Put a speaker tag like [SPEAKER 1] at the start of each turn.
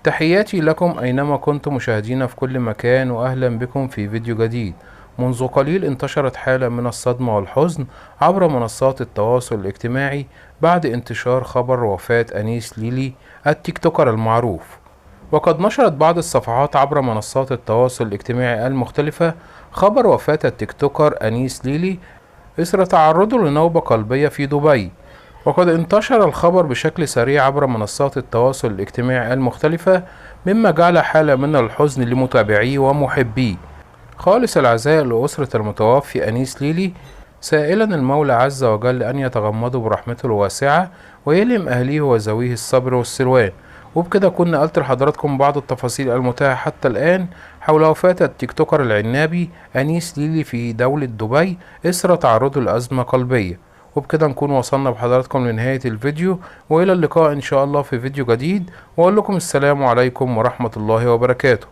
[SPEAKER 1] تحياتي لكم أينما كنتم مشاهدينا في كل مكان، وأهلا بكم في فيديو جديد. منذ قليل انتشرت حالة من الصدمة والحزن عبر منصات التواصل الاجتماعي بعد انتشار خبر وفاة أنيس ليلي التيك توكر المعروف. وقد نشرت بعض الصفحات عبر منصات التواصل الاجتماعي المختلفة خبر وفاة التيك توكر أنيس ليلي إثر تعرضه لنوبة قلبية في دبي. وقد انتشر الخبر بشكل سريع عبر منصات التواصل الاجتماعي المختلفة، مما جعل حالة من الحزن لمتابعيه ومحبيه. خالص العزاء لأسرة المتوفي أنيس ليلي، سائلا المولى عز وجل أن يتغمده برحمته الواسعة ويلهم أهليه وذويه الصبر والسلوان. وبكده كنا قلت لحضراتكم بعض التفاصيل المتاحة حتى الآن حول وفاة التيك توكر العنابي أنيس ليلي في دولة دبي إثر تعرضه لأزمة قلبية. وبكده نكون وصلنا بحضراتكم لنهاية الفيديو، وإلى اللقاء إن شاء الله في فيديو جديد، وأقول لكم السلام عليكم ورحمة الله وبركاته.